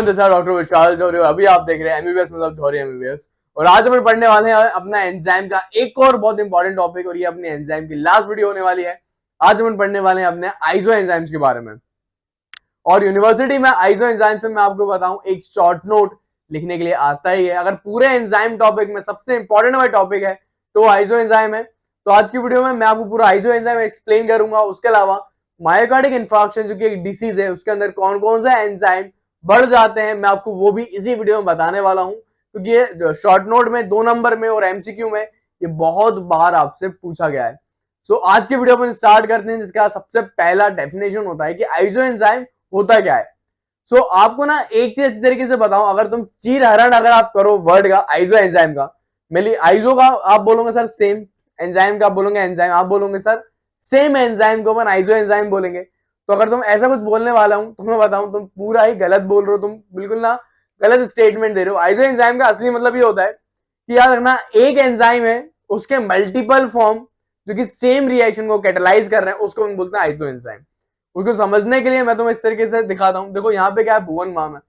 This is doctor विशाल जौहरी। अभी आप देख रहे हैं एमबीबीएस मतलब जौहरी एमबीबीएस। और आज हम पढ़ने वाले हैं अपना एंजाइम का एक और बहुत इंपॉर्टेंट टॉपिक, और ये अपने एंजाइम की लास्ट वीडियो होने वाली है। आज हम पढ़ने वाले हैं अपने आइसो एंजाइम्स के बारे में। और यूनिवर्सिटी में आइसो एंजाइम्स में मैं आपको बताऊं एक शॉर्ट नोट लिखने के लिए आता ही है। अगर पूरे एंजाइम टॉपिक में सबसे इंपॉर्टेंट वाला टॉपिक है तो आइसो एंजाइम है। तो आज की वीडियो में मैं आपको पूरा आइसो एंजाइम एक्सप्लेन करूंगा। उसके अलावा मायोकार्डिक इंफार्क्शन जो कि एक डिसीज है, उसके अंदर कौन कौन सा एंजाइम बढ़ जाते हैं, मैं आपको वो भी इसी वीडियो में बताने वाला हूं, क्योंकि ये शॉर्ट नोट में 2 नंबर में और एमसीक्यू में ये बहुत बार आपसे पूछा गया है। सो आज के वीडियो अपन स्टार्ट करते हैं, जिसका सबसे पहला डेफिनेशन होता है कि आइसो एंजाइम होता क्या है। सो आपको ना एक चीज अच्छी तरीके से बताऊं, अगर तुम चीर हरण अगर आप करो वर्ड का आइसो एंजाइम का, मेनली आइसो का आप बोलोगे सर सेम, एंजाइम का आप बोलोगे एंजाइम, आप बोलोगे सर सेम एंजाइम को अपन आइसो एंजाइम बोलेंगे। तो अगर तुम ऐसा कुछ बोलने वाला हूं तो मैं बताऊं तुम पूरा ही गलत बोल रहे हो, तुम बिल्कुल ना गलत स्टेटमेंट दे रहे हो। आइसो एंजाइम का असली मतलब ये होता है कि याद रखना एक एंजाइम है, उसके मल्टीपल फॉर्म जो कि सेम रिएक्शन को कैटलाइज कर रहे हैं, उसको हम बोलते हैं आइसो एंजाइम। उसको समझने के लिए मैं तुम्हें इस तरीके से दिखाता हूं। देखो यहाँ पे क्या है, भुवन माम है।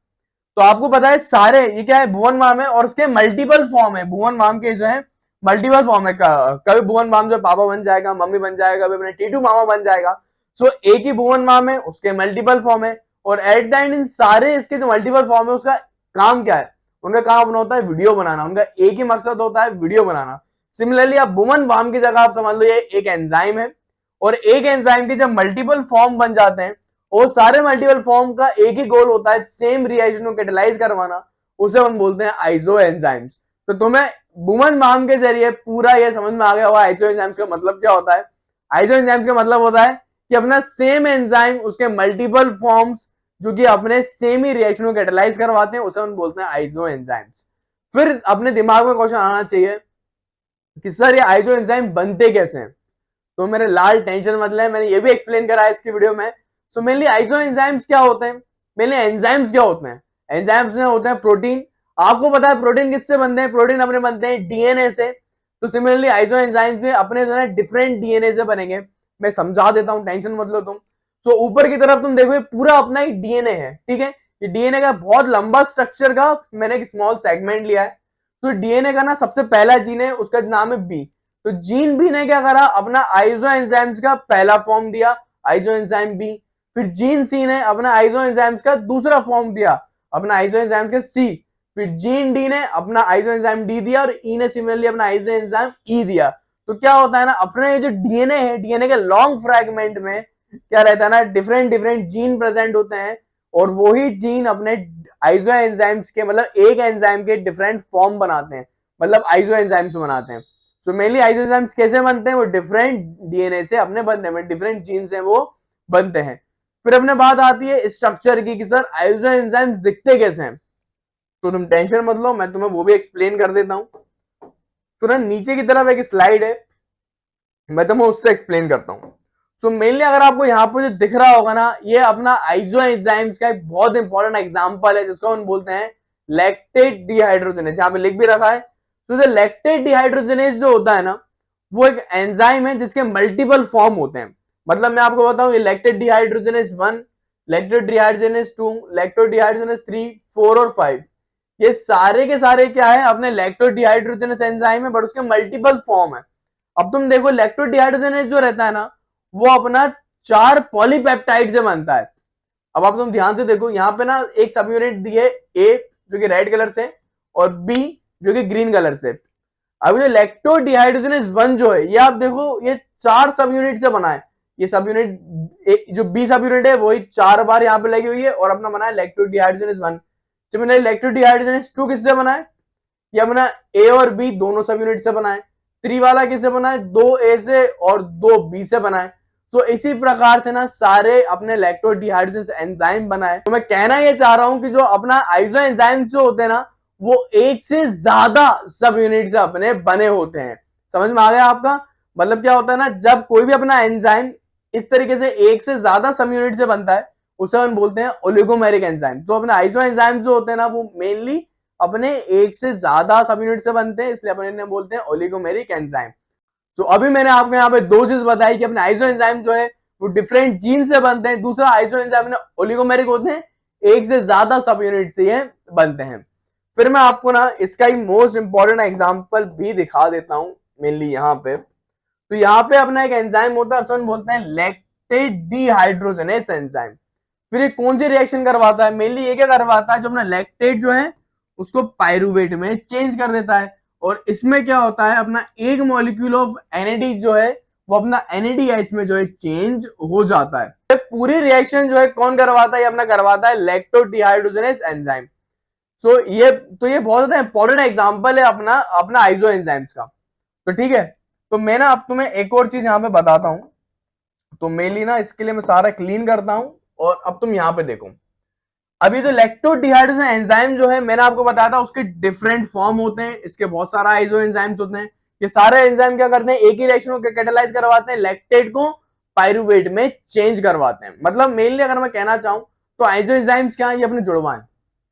तो आपको पता है सारे ये क्या है, भुवन माम है और उसके मल्टीपल फॉर्म है। भुवन माम के जो है मल्टीपल फॉर्म है। कभी भुवन माम जो पापा बन जाएगा, मम्मी बन जाएगा, कभी अपने टीटू मामा बन जाएगा। सो एक ही भुवन माम है, उसके मल्टीपल फॉर्म है। और एट द एंड इन सारे इसके जो मल्टीपल फॉर्म है उसका काम क्या है, उनका काम अपना होता है वीडियो बनाना। उनका एक ही मकसद होता है वीडियो बनाना। सिमिलरली आप भुवन माम की जगह आप समझ लो ये एक एंजाइम है, और एक एंजाइम के जब मल्टीपल फॉर्म बन जाते हैं, और सारे मल्टीपल फॉर्म का एक ही गोल होता है सेम रिएक्शन को कैटलाइज करवाना, उसे हम बोलते हैं आइसो एंजाइम्स। तो तुम्हें बुमन माम के जरिए पूरा ये समझ में आ गया होगा आइसो एंजाइम्स का मतलब क्या होता है। आइसो एंजाइम्स का मतलब होता है कि अपना सेम एंजाइम उसके मल्टीपल फॉर्म्स जो कि अपने सेम ही रिएक्शन को कैटलाइज करवाते हैं, उसे हम बोलते हैं आइसो एंजाइम्स। फिर अपने दिमाग में क्वेश्चन आना चाहिए कि सर ये आइसो एंजाइम बनते कैसे हैं। तो मेरे लाल टेंशन मत ले, मैंने ये भी एक्सप्लेन करा है इसकी वीडियो में। सो मेनली आइसो एंजाइम्स क्या होते हैं, मेनली एंजाइम्स क्या होते हैं। एंजाइम्स में होते हैं प्रोटीन। आपको पता है प्रोटीन किससे बनते हैं, प्रोटीन अपने बनते हैं डीएनए से। तो सिमिलरली आइसो एंजाइम्स में अपने जो है डिफरेंट डीएनए से बनेंगे। मैं समझा देता हूं, टेंशन मत लो तुम। सो ऊपर की तरफ तुम देखो पूरा अपना एक डीएनए है, ठीक है। ये डीएनए का बहुत लंबा स्ट्रक्चर का मैंने एक स्मॉल सेगमेंट लिया है। तो डीएनए का ना सबसे पहला जीन है, उसका नाम है बी। तो जीन बी ने क्या करा, अपना आइसो एंजाइम्स का पहला फॉर्म दिया, आइसो एंजाइम बी। फिर जीन सी ने अपना आइसो एंजाइम्स का दूसरा फॉर्म दिया, अपना आइसो एंजाइम्स का सी। फिर जीन डी ने अपना आइसो एंजाइम डी दिया, और ई ने सिमिलरली अपना आइसो एंजाइम ई दिया। तो क्या होता है ना, अपने ये जो डीएनए है, डीएनए के लॉन्ग फ्रेगमेंट में क्या रहता है ना, डिफरेंट डिफरेंट जीन प्रेजेंट होते हैं। और वही जीन अपने आइसो एंजाइम्स के मतलब एक एंजाइम के डिफरेंट फॉर्म बनाते हैं, मतलब आइसो एंजाइम्स बनाते हैं। सो मेनली आइसो एंजाइम्स कैसे बनते हैं, वो डिफरेंट डीएनए से अपने बनते हैं, डिफरेंट जीन से वो बनते हैं। फिर अपने बात आती है स्ट्रक्चर की कि सर आइसो एंजाइम्स दिखते कैसे हैं। तो तुम टेंशन मत लो, मैं तुम्हें वो भी एक्सप्लेन कर देता हूं। तो ना नीचे की तरफ एक स्लाइड है, मैं तुम्हें उससे एक्सप्लेन करता हूं। सो मेनली अगर आपको यहाँ पर जो दिख रहा होगा ना, ये अपना आइसो एंजाइम्स का एक बहुत इंपॉर्टेंट एग्जांपल है, जिसको हम बोलते हैं लैक्टेट डिहाइड्रोजनेज। यहाँ पे लिख भी रखा है। तो जो लैक्टेट डिहाइड्रोजनेज जो होता है ना, वो एक एंजाइम है जिसके मल्टीपल फॉर्म होते हैं। मतलब मैं आपको बताऊं, ये lactate dehydrogenase 1, lactate dehydrogenase 2, lactate dehydrogenase 3, 4 और 5, ये सारे के सारे क्या है, अपने लैक्टोट डिहाइड्रोजनेज एंजाइम है, बट उसके मल्टीपल फॉर्म है। अब तुम देखो लैक्टोट डिहाइड्रोजनेज जो रहता है ना, वो अपना 4 पॉलीपेप्टाइड से बनता है। अब आप तुम ध्यान से देखो, यहाँ पे ना एक सब यूनिट दी है ए जो कि रेड कलर से, और बी जो कि ग्रीन कलर से। अब जो लैक्टो डिहाइड्रोजनेज 1 जो है, ये आप देखो ये 4 सब यूनिट से बना है। ये सब यूनिट जो बी सब यूनिट है वही 4 बार यहाँ पे लगी हुई है, और अपना बना है lacto dehydrogenase 1। Similarly lacto dehydrogenase 2 किससे बना है, ये अपना ए और बी दोनों सब यूनिट से बना है। 3 वाला किससे बना है, 2 ए से और 2 बी से बना है। तो इसी प्रकार से ना सारे अपने लैक्टो डिहाइड्रोजनेज एंजाइम बना है। तो मैं कहना ये चाह रहा हूं कि जो अपना आइसो एंजाइम जो होते हैं ना, वो एक से ज्यादा सब यूनिट से अपने बने होते हैं। समझ में आ गया आपका मतलब क्या होता है ना, जब कोई भी अपना एंजाइम इस तरीके से एक से ज्यादा सब यूनिट से बनता है, उसे हम बोलते हैं ओलिगोमेरिक एंजाइम। तो अपने आइसो एंजाइम जो होते हैं ना, वो मेनली अपने एक से ज्यादा सब यूनिट से बनते हैं, इसलिए अपने इन्हें बोलते हैं ओलिगोमेरिक एंजाइम। तो अभी मैंने आपको यहाँ पे 2 चीज बताई कि अपने आइसो एंजाइम जो है वो डिफरेंट जीन से बनते हैं। दूसरा आइसो एंजाइम ओलिगोमेरिक होते हैं, एक से ज्यादा सब यूनिट से ये बनते हैं। फिर मैं आपको ना इसका ही मोस्ट इंपॉर्टेंट एग्जांपल भी दिखा देता हूं, मेनली यहाँ पे। तो यहाँ पे अपना एक एंजाइम होता है, उसको बोलते हैं लैक्टेट डिहाइड्रोजनेस एंजाइम। फिर ये कौन सी रिएक्शन करवाता है? मेनली ये क्या करवाता है, जो अपना लैक्टेट जो है उसको पायरुवेट में चेंज कर देता है। और इसमें क्या होता है, अपना एक मॉलिक्यूल ऑफ एनएडी जो है वो अपना एनएडीएच में जो है चेंज हो जाता है। ये पूरी रिएक्शन जो है कौन करवाता है? ये अपना करवाता है लैक्टोडिहाइड्रोजनेस एंजाइम। ये बहुत ज्यादा इंपॉर्टेंट एग्जांपल है अपना अपना आइसो एंजाइम्स का। तो ठीक है, तो मैं ना अब तुम्हें एक और चीज यहाँ पे बताता हूँ। तो मेनली ना इसके लिए मैं सारा क्लीन करता हूँ, और अब तुम यहाँ पे देखो। अभी तो लैक्टोडिहाइड्रोजन एंजाइम जो है मैंने आपको बताया था, उसके डिफरेंट फॉर्म होते हैं, इसके बहुत सारा आइसो एंजाइम्स होते हैं। ये सारे एंजाइम क्या करते हैं, एक ही रिएक्शन को कैटालाइज करवाते हैं, लैक्टेट को पायरुवेट में चेंज करवाते हैं। मतलब मेनली अगर मैं कहना चाहूं तो आइसो एंजाइम्स क्या है, ये अपने जुड़वा है।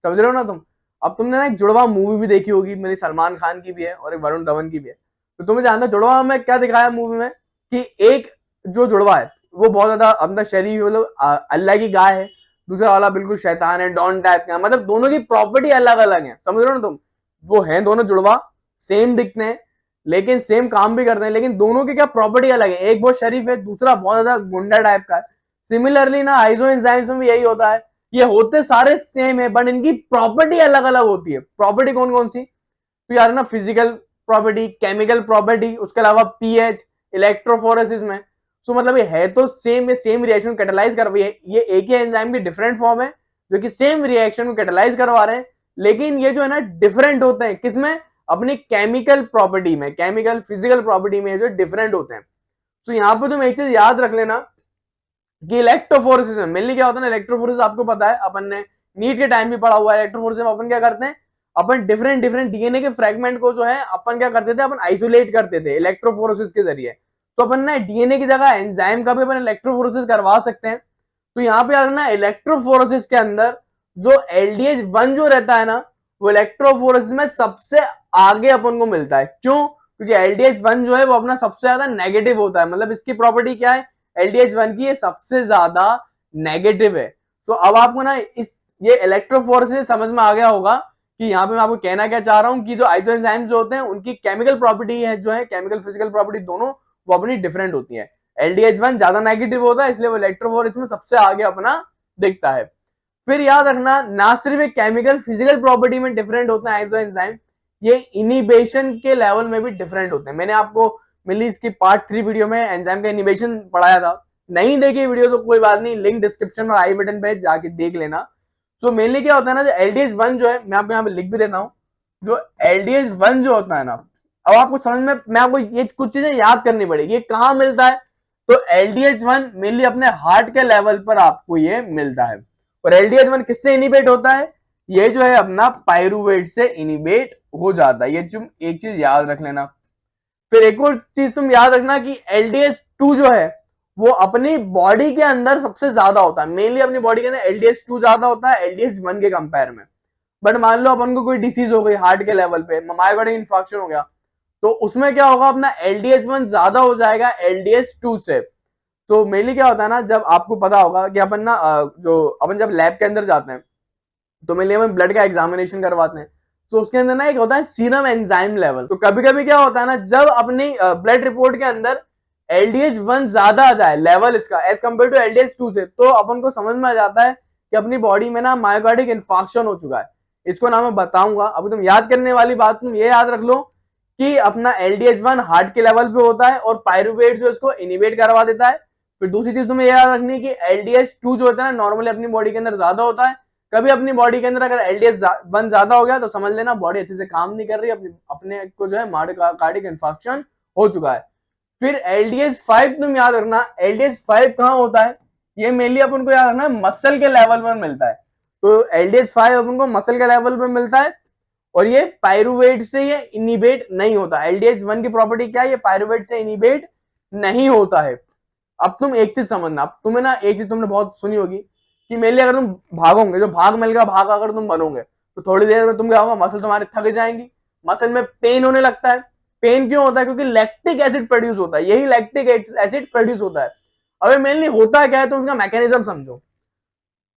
समझ रहे हो ना तुम? अब तुमने ना एक जुड़वा मूवी भी देखी होगी, मेरी सलमान खान की भी है और एक वरुण धवन की भी है। तो तुम्हें जानना जुड़वा में क्या दिखाया मूवी में, कि एक जो जुड़वा है वो बहुत ज्यादा अपना शरीर मतलब अल्लाह की गाय है, दूसरा वाला बिल्कुल शैतान है, डॉन टाइप का। मतलब दोनों की प्रॉपर्टी अलग अलग है, समझ रहे हो ना तुम? वो हैं दोनों जुड़वा, सेम दिखते हैं, लेकिन सेम काम भी करते हैं, लेकिन दोनों की क्या प्रॉपर्टी अलग है। एक बहुत शरीफ है, दूसरा बहुत ज्यादा गुंडा टाइप का है। सिमिलरली ना आइसो एंजाइम्स में भी यही होता है, ये होते सारे सेम है बट इनकी प्रॉपर्टी अलग अलग होती है। प्रॉपर्टी कौन कौन सी? तो यार ना फिजिकल प्रॉपर्टी, केमिकल प्रॉपर्टी, उसके अलावा पीएच, इलेक्ट्रोफोरेसिस में। सो मतलब ये है तो सेम, ये सेम रिएक्शन को कैटालाइज कर रही है। ये एक ही एंजाइम की डिफरेंट फॉर्म है जो कि सेम रिएक्शन को कैटालाइज करवा रहे हैं, लेकिन ये जो है ना डिफरेंट होते हैं। किसमें? अपनी केमिकल प्रॉपर्टी में, केमिकल फिजिकल प्रॉपर्टी में जो डिफरेंट होते हैं। तो यहाँ पे तुम एक चीज याद रख लेना कि इलेक्ट्रोफोरेसिस में मेनली क्या होता है ना, इलेक्ट्रोफोरेसिस आपको पता है, अपन ने नीट के टाइम भी पढ़ा हुआ है। इलेक्ट्रोफोरेसिस में अपन क्या करते हैं, अपन डिफरेंट डिफरेंट डीएनए के फ्रेगमेंट को जो है अपन क्या करते थे, अपन आइसोलेट करते थे इलेक्ट्रोफोरेसिस के जरिए। तो अपन ना डीएनए की जगह एंजाइम का भी अपन इलेक्ट्रोफोरेसिस करवा सकते हैं। तो यहाँ पे यार ना इलेक्ट्रोफोरेसिस के अंदर जो एलडीएच वन जो रहता है ना, वो इलेक्ट्रोफोरेसिस में सबसे आगे अपन को मिलता है। क्यों? क्योंकि एलडीएच वन जो है वो अपना सबसे ज्यादा नेगेटिव होता है। मतलब इसकी प्रॉपर्टी क्या है, एलडीएच वन की ये सबसे ज्यादा नेगेटिव है। तो अब आपको ना इस ये इलेक्ट्रोफोरेसिस समझ में आ गया होगा कि यहाँ पे मैं आपको कहना क्या चाह रहा हूँ, कि जो आइसोएंजाइम्स जो होते हैं उनकी केमिकल प्रॉपर्टी है जो है, केमिकल फिजिकल प्रॉपर्टी दोनों वो अपनी डिफरेंट होती है। एलडीएच वन ज्यादा नेगेटिव होता है, इसलिए वो इलेक्ट्रोफोरेसिस में सबसे आगे अपना दिखता है। फिर याद रखना, ना सिर्फ एक केमिकल फिजिकल प्रॉपर्टी में डिफरेंट होते हैं आइसोएंजाइम, ये इनिबेशन के लेवल में भी डिफरेंट होते हैं। मैंने आपको मिली इसकी पार्ट 3 वीडियो में एंजाइम का इनिबेशन पढ़ाया था। नहीं देखी वीडियो तो कोई बात नहीं, लिंक डिस्क्रिप्शन और आई बटन पे जाके देख लेना। सो मेनली क्या होता है ना, जो एलडीएच वन जो है, मैं आपको यहाँ पे लिख भी देता हूँ। जो एलडीएच वन जो होता है ना, अब आपको समझ में, मैं आपको ये कुछ चीजें याद करनी पड़ेगी। ये कहाँ मिलता है? तो एलडीएच वन मेनली अपने हार्ट के लेवल पर आपको ये मिलता है। और एलडीएच वन किससे इनिबेट होता है? ये जो है अपना पायरुवेट से इनिबेट हो जाता है। ये तुम एक चीज याद रख लेना। फिर एक और चीज तुम याद रखना कि एलडीएच टू जो है वो अपनी बॉडी के अंदर सबसे ज्यादा होता है। मेनली अपनी बॉडी के अंदर एलडीएच टू ज्यादा होता है एलडीएच वन के कंपेयर में। बट मान लो अपन को कोई डिसीज हो गई हार्ट के लेवल पे, मायोकार्डियल इंफार्क्शन हो गया, तो उसमें क्या होगा, अपना एलडीएच वन ज्यादा हो जाएगा एलडीएच टू से। तो मेनली क्या होता है ना, जब आपको पता होगा कि अपन ना जो अपन जब लैब के अंदर जाते हैं तो मेनली अपन ब्लड का एग्जामिनेशन करवाते हैं। तो उसके अंदर ना एक होता है सीरम एंजाइम लेवल। तो कभी कभी क्या होता है ना, जब अपनी ब्लड रिपोर्ट के अंदर एलडीएच वन ज्यादा आ जाए लेवल इसका as compare to LDH two से, तो अपन को समझ में आ जाता है कि अपनी बॉडी में ना मायोकार्डिक इंफार्क्शन हो चुका है। इसको ना मैं बताऊंगा, अभी तुम याद करने वाली बात तुम ये याद रख लो कि अपना एलडीएच वन हार्ट के लेवल पे होता है और पायरुवेट जो इसको इनिबेट करवा देता है। फिर दूसरी चीज तुम्हें याद रखनी है कि एलडीएच टू जो होता है नॉर्मली अपनी बॉडी के अंदर ज्यादा होता है। कभी अपनी बॉडी के अंदर अगर एलडीएच वन ज्यादा हो गया तो समझ लेना बॉडी अच्छे से काम नहीं कर रही, अपने को जो है मायोकार्डिक इंफार्क्शन हो चुका है। फिर एलडीएच फाइव तुम याद रखना, एलडीएच फाइव कहाँ होता है? ये मेनली अपन को याद रखना मसल के लेवल पर मिलता है। तो एलडीएच फाइव अपन को मसल के लेवल पर मिलता है, और ये पायरुवेट से ये इनिबेट नहीं होता। एलडीएच वन की प्रॉपर्टी क्या है, ये पायरुवेट से इनिबेट नहीं होता है। अब तुम एक चीज समझना, अब तुम्हें ना एक चीज तुमने बहुत सुनी होगी कि मेनली अगर तुम भागोगे, जो भाग मिल का भाग अगर तुम बनोगे तो थोड़ी देर में तुम क्या होगा, मसल तुम्हारे थक जाएंगी, मसल में पेन होने लगता है। पेन क्यों होता है? क्योंकि लैक्टिक एसिड प्रोड्यूस होता है, यही लैक्टिक एसिड प्रोड्यूस होता है। अबे मेनली होता क्या है तो उसका मैकेनिज्म समझो।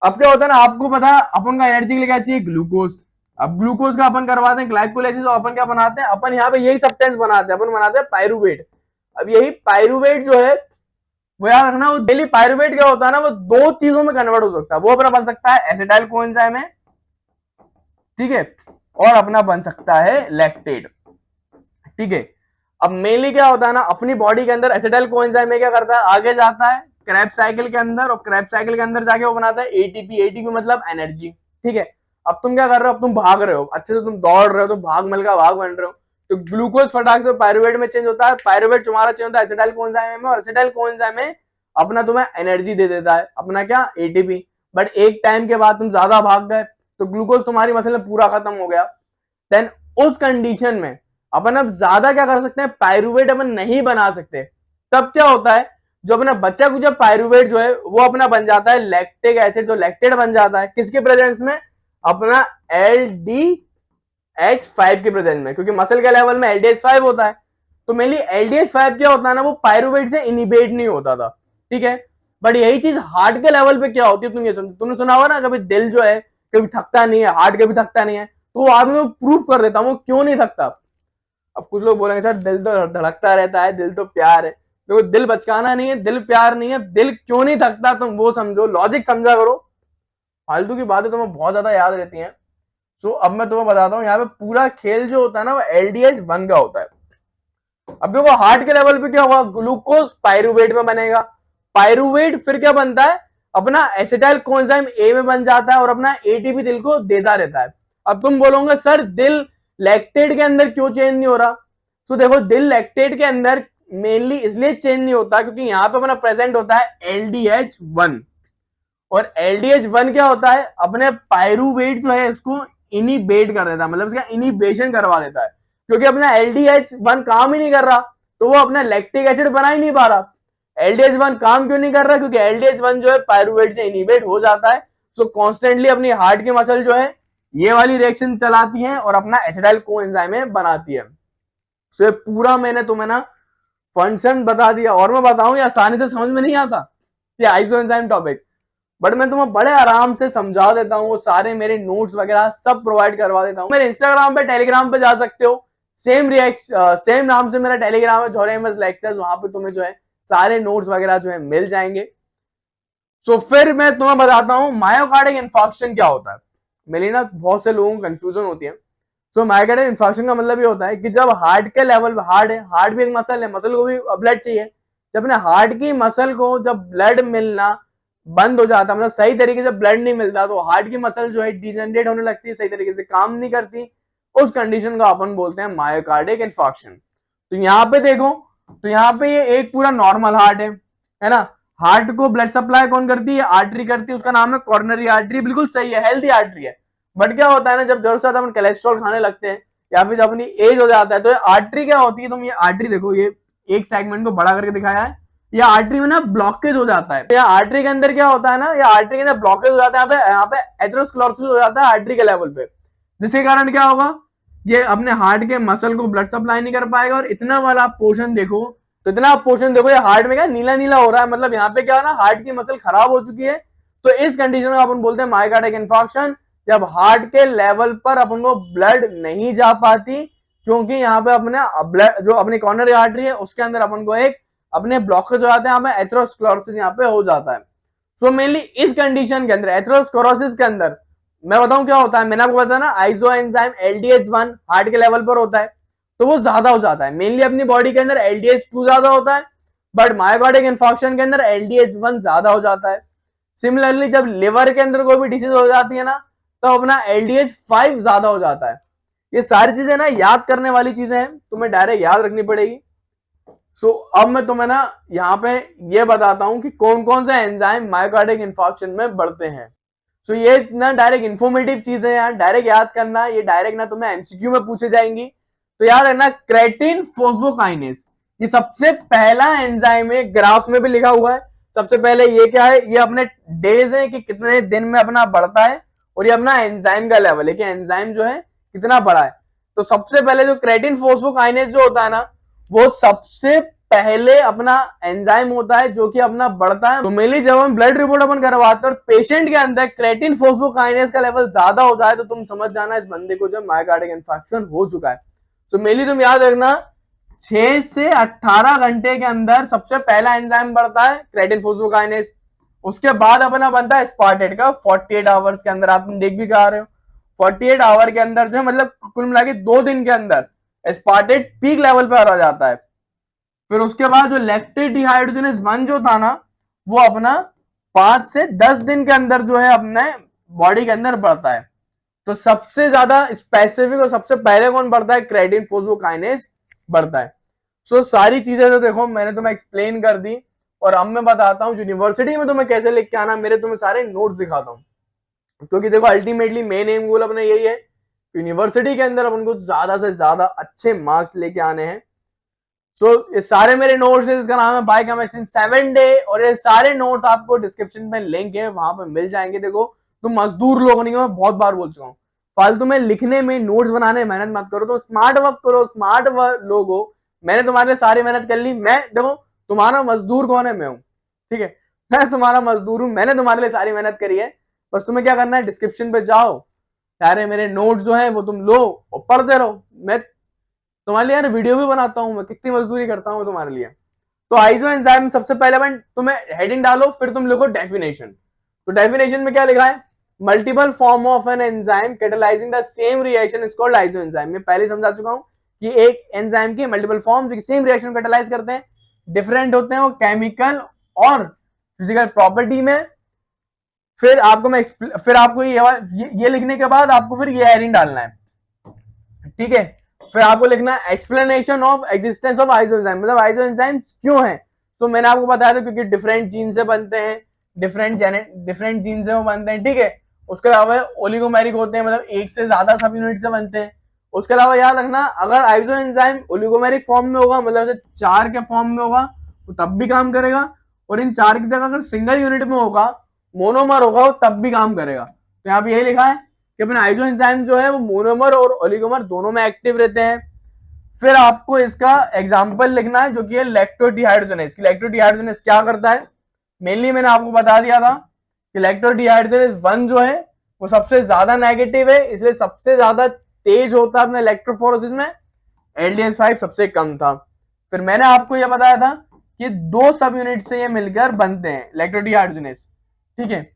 अब क्या होता है ना, आपको पता है अपन का एनर्जी के लिए क्या चाहिए, ग्लूकोज। अब ग्लूकोज का अपन करवाते हैं ग्लाइकोलाइसिस, और अपन क्या बनाते हैं, अपन यहाँ पे यही सब्सटेंस बनाते हैं, अपन बनाते हैं पायरुवेट। अब यही पायरुवेट जो है वो याद रखना, वो डेली पायरुवेट क्या होता है ना, वो दो चीजों में कन्वर्ट हो सकता है। वो अपना बन सकता है एसिटाइल कोएंजाइम है, ठीक है, और अपना बन सकता है लैक्टेट, ठीक है। अब मेनली क्या होता है ना, अपनी बॉडी के अंदर एसिटाइल कोएंजाइम में क्या करता है, आगे जाता है क्रैब साइकिल के अंदर, और क्रैब साइकिल के अंदर जाके वो बनाता है एटीपी। एटीपी मतलब एनर्जी, ठीक है। अब तुम क्या कर रहे हो, अब तुम भाग रहे हो अच्छे से, तुम दौड़ रहे हो, तो भाग मिलकर भाग बन रहे हो, तो ग्लूकोज फटाक से पायरुवेट में चेंज होता है, पायरुवेट तुम्हारा चेंज होता है एसिटाइल कोएंजाइम में, और एसिटाइल कोएंजाइम में अपना तुम्हें एनर्जी दे देता है, अपना क्या, एटीपी। बट एक टाइम के बाद तुम ज्यादा भाग गए, तो ग्लूकोज तुम्हारी मसल में पूरा खत्म हो गया। देन उस कंडीशन में अपन अब ज्यादा क्या कर सकते हैं, पायरुवेट अपन नहीं बना सकते। तब क्या होता है, जो अपना बच्चा कुछ पायरुवेट जो है वो अपना बन जाता है लैक्टिक एसिड, जो लैक्टेट बन जाता है किसके प्रेजेंस में, अपना LDH5 के प्रेजेंस में, क्योंकि मसल के लेवल में LDH5 होता है। तो मेनली LDH5 क्या होता है ना, वो पायरुवेट से इनिबेट नहीं होता था, ठीक है। बट यही चीज हार्ट के लेवल पे क्या होती है, तुमने सुना होगा ना, कभी दिल जो है कभी थकता नहीं है, हार्ट कभी थकता नहीं है, तो वो आदमी प्रूफ कर देता हूँ क्यों नहीं थकता। अब कुछ लोग बोलेंगे सर दिल तो धड़कता रहता है, दिल तो प्यार है, तो दिल बचकाना नहीं है, दिल प्यार नहीं है, दिल क्यों नहीं थकता, तुम वो समझो, लॉजिक समझा करो। फालतू की बातें तुम्हें बहुत ज्यादा याद रहती हैं। सो अब मैं तुम्हें बताता हूँ, यहाँ पे पूरा खेल जो होता है ना वो LDH1 का होता है। अब देखो हार्ट के लेवल पे क्या होगा, ग्लूकोज पायरुवेट में बनेगा, पायरुवेट फिर क्या बनता है, अपना एसिटाइल कोएंजाइम ए में बन जाता है, और अपना एटीपी दिल को देता रहता है। अब तुम बोलोगे सर दिल लैक्टेट के अंदर क्यों चेंज नहीं हो रहा। तो देखो दिल लैक्टेट के अंदर मेनली इसलिए चेंज नहीं होता क्योंकि यहाँ पे अपना प्रेजेंट होता है LDH1, और LDH1 क्या होता है, अपने पायरुवेट जो है इसको इनिबेट कर देता है, मतलब इसका इनिबेशन करवा देता है, क्योंकि अपना LDH1 काम ही नहीं कर रहा, तो वो अपना लैक्टिक एसिड बना ही नहीं पा रहा। LDH1 काम क्यों नहीं कर रहा, क्योंकि LDH1 जो है पायरुवेट से इनिबेट हो जाता है। सो कॉन्स्टेंटली अपनी हार्ट की मसल जो है ये वाली रिएक्शन चलाती है, और अपना एसिटाइल कोएंजाइम बनाती है। सो ये पूरा मैंने तुम्हें ना फंक्शन बता दिया, और मैं बताऊं ये आसानी से समझ में नहीं आता ये आइसोएंजाइम टॉपिक, बट मैं तुम्हें बड़े आराम से समझा देता हूँ, वो सारे मेरे नोट्स वगैरह सब प्रोवाइड करवा देता हूँ। मेरे इंस्टाग्राम पे टेलीग्राम पे जा सकते हो, सेम नाम से मेरा टेलीग्राम है, झोरे एमएस लेक्चर्स, वहां पे तुम्हें जो है सारे नोट्स वगैरह जो है मिल जाएंगे। सो फिर मैं तुम्हें बताता हूँ मायोकार्डिक इन्फार्क्शन क्या होता है। मेरी ना बहुत से लोगों को कंफ्यूजन होती है। सो मायोकार्डिक इन्फार्क्शन का मतलब ये होता है कि जब हार्ट के लेवल पे, हार्ट है, हार्ट भी एक मसल है, मसल को भी ब्लड चाहिए, जब अपने हार्ट की मसल को जब ब्लड मिलना बंद हो जाता, मतलब सही तरीके से ब्लड नहीं मिलता, तो हार्ट की मसल जो है डिजेनरेट होने लगती है, सही तरीके से काम नहीं करती, उस कंडीशन को अपन बोलते हैं मायोकार्डिक इन्फार्क्शन। तो यहाँ पे देखो, तो यहाँ पे ये एक पूरा नॉर्मल हार्ट है ना, हार्ट को ब्लड सप्लाई कौन करती है, आर्टरी करती है, उसका नाम है कॉर्नरी आर्टरी, बिल्कुल सही है, हेल्दी आर्टरी है। बट क्या होता है ना, जब जरूरत से ज्यादा अपन कोलेस्ट्रॉल खाने लगते हैं, या फिर जब अपनी एज हो जाता है, तो आर्टरी क्या होती है, तुम ये आर्टरी देखो, ये एक सेगमेंट को बड़ा करके दिखाया है, या आर्टरी में ना ब्लॉकेज हो जाता है, या आर्टरी के अंदर क्या होता है ना, या आर्टरी के अंदर ब्लॉकेज हो जाता है, यहाँ पे एथेरोस्क्लेरोसिस हो जाता है आर्टरी के लेवल पे, जिसके कारण क्या होगा, ये अपने हार्ट के मसल को ब्लड सप्लाई नहीं कर पाएगा, और इतना वाला पोर्शन देखो, तो इतना पोर्शन देखो, ये हार्ट में क्या नीला नीला हो रहा है, मतलब यहाँ पे क्या है ना, हार्ट की मसल खराब हो चुकी है। तो इस कंडीशन में अपन बोलते हैं मायोकार्डिक इन्फार्क्शन, जब हार्ट के लेवल पर अपन को ब्लड नहीं जा पाती, क्योंकि यहाँ पे अपने ब्लड जो अपनी कॉर्नरी आर्टरी है उसके अंदर अपन को एक अपने ब्लॉकेज हो जाते हैं, यहाँ पे एथेरोस्क्लेरोसिस यहाँ पे हो जाता है। सो मेनली इस कंडीशन के अंदर, एथेरोस्क्लेरोसिस के अंदर मैं बताऊं क्या होता है, मैंने आपको बताया ना, आइसो एंजाइम LDH1 हार्ट के लेवल पर होता है, तो वो ज्यादा हो जाता है, मेनली अपनी बॉडी के अंदर LDH2 ज्यादा होता है, बट मायोकार्डिक इन्फार्क्शन के अंदर LDH1 ज्यादा हो जाता है। सिमिलरली जब लिवर के अंदर कोई भी डिसीज हो जाती है ना, तो अपना LDH5 ज्यादा हो जाता है। ये सारी चीजें ना याद करने वाली चीजें हैं, तुम्हें डायरेक्ट याद रखनी पड़ेगी। सो अब मैं तुम्हें ना यहाँ पे ये बताता हूँ कि कौन कौन से एंजाइम मायोकार्डिक इन्फार्क्शन में बढ़ते हैं। सो ये ना डायरेक्ट इन्फॉर्मेटिव चीजें हैं, डायरेक्ट याद करना, ये डायरेक्ट ना तुम्हें एमसीक्यू में पूछे जाएंगी। तो याद रखना, क्रेटिन फोस्फोकाइनेज ये सबसे पहला एंजाइम है, ग्राफ में भी लिखा हुआ है। सबसे पहले ये क्या है, ये अपने डेज है कि कितने दिन में अपना बढ़ता है, और ये अपना एंजाइम का लेवल है कि एंजाइम जो है कितना बड़ा है। तो सबसे पहले जो क्रेटिन फोस्फोकाइनेज जो होता है ना, वो सबसे पहले अपना एंजाइम होता है जो कि अपना बढ़ता है। तो मेनली जब हम ब्लड रिपोर्ट अपन करवाते हैं और पेशेंट के अंदर क्रेटिन फॉस्फोकाइनेज का लेवल ज्यादा हो जाए तो तुम समझ जाना इस बंदे को जो मायोकार्डिक इंफार्क्शन हो चुका है। तो मेनली तुम याद रखना 6 से 18 घंटे के अंदर सबसे पहला एंजाइम बढ़ता है क्रेटिन फॉस्फोकाइनेज, उसके बाद अपना बनता है स्पार्टेट का 48 आवर्स के अंदर। आप देख भी कहा रहे हो 48 आवर के अंदर जो मतलब कुल मिला के 2 दिन के अंदर स्पार्टेट पीक लेवल पे आ जाता है। फिर उसके बाद जो लैक्टेट डिहाइड्रोजनेज 1 जो था ना वो अपना 5 से 10 दिन के अंदर जो है अपने बॉडी के अंदर बढ़ता है। तो सबसे ज्यादा स्पेसिफिक और सबसे पहले कौन बढ़ता है? क्रेटिन फॉस्फोकाइनेज बढ़ता है। सो सारी चीजें तो देखो मैंने तुम्हें एक्सप्लेन कर दी और अब मैं बताता हूँ यूनिवर्सिटी में तुम्हें कैसे लिख के आना, मेरे तुम्हें सारे नोट्स दिखाता हूँ। क्योंकि देखो अल्टीमेटली मेन एम गोल अपना यही है, यूनिवर्सिटी के अंदर अपन को ज्यादा से ज्यादा अच्छे मार्क्स लेके आने हैं। सो ये सारे मेरे नोट्स हैं, इसका नाम है बायोकेमिस्ट्री 7 डे, और ये सारे नोट्स आपको डिस्क्रिप्शन में लिंक है वहां पे मिल जाएंगे। देखो तुम मजदूर लोग नहीं हो, मैं बहुत बार बोल चुका हूँ, फालतू में लिखने में नोट्स बनाने में मेहनत मत करो, तो स्मार्ट वर्क करो, स्मार्ट लोग हो। मैंने तुम्हारे लिए सारी मेहनत कर ली, मैं देखो तुम्हारा मजदूर कौन है? मैं हूँ, ठीक है, मैं तुम्हारा मजदूर हूँ, मैंने तुम्हारे लिए सारी मेहनत करी है। बस तुम्हें क्या करना है, डिस्क्रिप्शन पे जाओ, सारे मेरे नोट्स जो है वो तुम लो और पढ़ते रहो। मैं तुम्हारे लिए यार वीडियो भी बनाता हूँ, मैं कितनी मजदूरी करता हूँ तुम्हारे लिए। तो आइसो एंजाइम सबसे पहले अपन तुम्हें हेडिंग डालो, फिर तुम लिखो डेफिनेशन। तो डेफिनेशन में क्या लिखा है? Multiple form of an enzyme catalysing the same reaction is called isoenzyme. मैं पहले समझा चुका हूँ कि एक एंजाइम की मल्टीपल फॉर्म जो कि सेम रिएक्शन कैटालाइज करते हैं, डिफरेंट होते हैं वो केमिकल और फिजिकल प्रॉपर्टी में। फिर आपको मैं फिर आपको ये लिखने के बाद आपको फिर ये हेडिंग डालना है, ठीक है। फिर आपको लिखना है explanation of existence of isoenzyme, मतलब आइसोएंजाइम्स क्यों हैं। तो मैंने आपको बताया था क्योंकि डिफरेंट जीन से बनते हैं, डिफरेंट जीन से वो बनते हैं, ठीक है। उसके अलावा ओलिगोमेरिक होते हैं, मतलब एक से ज्यादा सब यूनिट से बनते हैं। उसके अलावा याद रखना अगर आइसोएंजाइम ओलिगोमेरिक फॉर्म में होगा, मतलब 4 के फॉर्म में होगा तो तब भी काम करेगा, और इन 4 की जगह अगर सिंगल यूनिट में होगा, मोनोमर होगा, वो तब भी काम करेगा। तो यहाँ पे यही लिखा है कि अपने आइसोएंजाइम जो है वो मोनोमर और ओलिगोमर दोनों में एक्टिव रहते हैं। फिर आपको इसका एग्जांपल लिखना है जो कि है लैक्टोडिहाइड्रोजनेज। लैक्टोडिहाइड्रोजनेज क्या करता है? मेनली मैंने आपको बता दिया था कि लैक्टोडिहाइड्रोजनेज 1 जो है वो सबसे ज्यादा नेगेटिव है, इसलिए सबसे ज्यादा तेज होता है अपने इलेक्ट्रोफोरेसिस में, LDH5 सबसे कम था। फिर मैंने आपको यह बताया था कि 2 सब यूनिट से ये मिलकर बनते हैं लैक्टोडिहाइड्रोजनेज, ठीक है।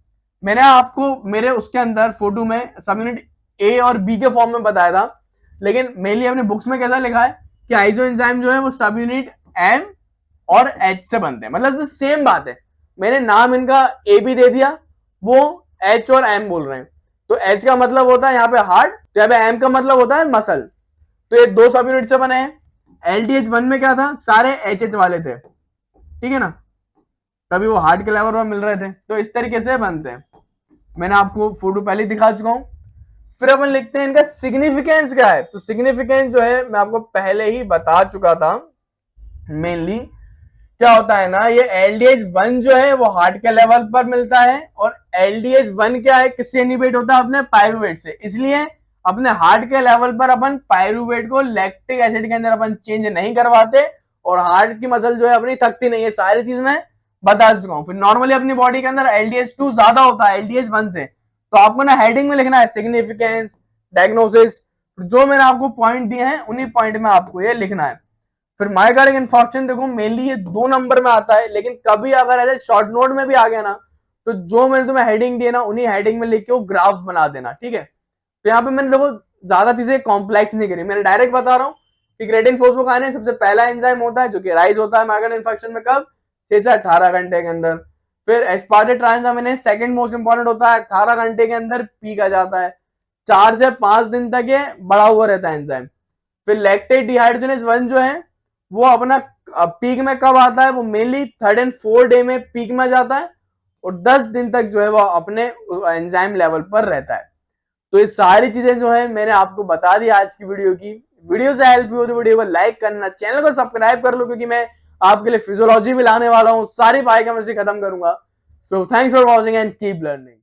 मैंने आपको मेरे उसके अंदर फोटो में सब यूनिट ए और बी के फॉर्म में बताया था, लेकिन मेनली अपने बुक्स में कैसा लिखा है कि आइसो एंजाइम जो है वो सब यूनिट एम और एच से बनते हैं, मतलब सेम बात है। मैंने नाम इनका ए भी दे दिया, वो एच और एम बोल रहे हैं। तो एच का मतलब होता है यहाँ पे हार्ट, तो यहाँ पे एम का मतलब होता है मसल। तो ये 2 सब यूनिट से बने हैं। LDH1 में क्या था? सारे HH वाले थे, ठीक है ना, तभी वो हार्ट के लेवल पर मिल रहे थे। तो इस तरीके से बनते हैं, मैंने आपको फोटो पहले दिखा चुका हूं। फिर अपन लिखते हैं इनका सिग्निफिकेंस क्या है। तो सिग्निफिकेंस जो है मैं आपको पहले ही बता चुका था। मेनली क्या होता है ना, ये LDH1 जो है वो हार्ट के लेवल पर मिलता है, और LDH1 क्या है, किससे इनिबिट होता है? अपने पायरुवेट से। इसलिए अपने हार्ट के लेवल पर अपन पायरुवेट को लैक्टिक एसिड के अंदर अपन चेंज नहीं करवाते, और हार्ट की मसल जो है अपनी थकती नहीं है। सारी चीज मैं बता चुका हूं। फिर नॉर्मली अपनी बॉडी के अंदर LDH2 ज्यादा होता है LDH1 से, तो आपको ना हेडिंग में लिखना है सिग्निफिकेंस, डायग्नोसिस, जो मैंने आपको पॉइंट दिए हैं उन्हीं पॉइंट में आपको ये लिखना है। फिर मायोकार्डिक इंफार्क्शन देखो मेनली ये 2 नंबर में आता है, लेकिन कभी अगर ऐसे शॉर्ट नोट में भी आ गया ना, तो जो मैंने तुम्हें हेडिंग दी है ना उन्हीं हेडिंग में लिख के वो ग्राफ बना देना, ठीक है। तो यहाँ पे मैंने देखो ज्यादा चीजें कॉम्प्लेक्स नहीं करी, मैंने डायरेक्ट बता रहा हूँ कि क्रेटिन फॉस्फोकाइनेज सबसे पहला एंजाइम होता है जो कि राइज होता है मायोकार्डिक इंफार्क्शन में, कब? 6 से 18 घंटे के अंदर। फिर एस्पार्टेट ट्रांसअमीनेज सेकंड मोस्ट इंपॉर्टेंट होता है, 18 घंटे के अंदर पीक आ जाता है, 4 से 5 दिन तक ये बड़ा हुआ रहता है एंजाइम। फिर लैक्टेट डिहाइड्रोजनेज 1 जो है वो अपना पीक में कब आता है? वो mainly 3rd and 4th day में पीक में जाता है, और 10 दिन तक जो है वो अपने एंजाइम लेवल पर रहता है। तो ये सारी चीजें जो है मैंने आपको बता दी आज की वीडियो की। वीडियो से हेल्प हुई तो वीडियो को लाइक करना, चैनल को सब्सक्राइब कर लो, क्योंकि मैं आपके लिए फिजियोलॉजी भी लाने वाला हूँ, सारी बायोकेमिस्ट्री खत्म करूंगा। So thanks for watching and keep learning.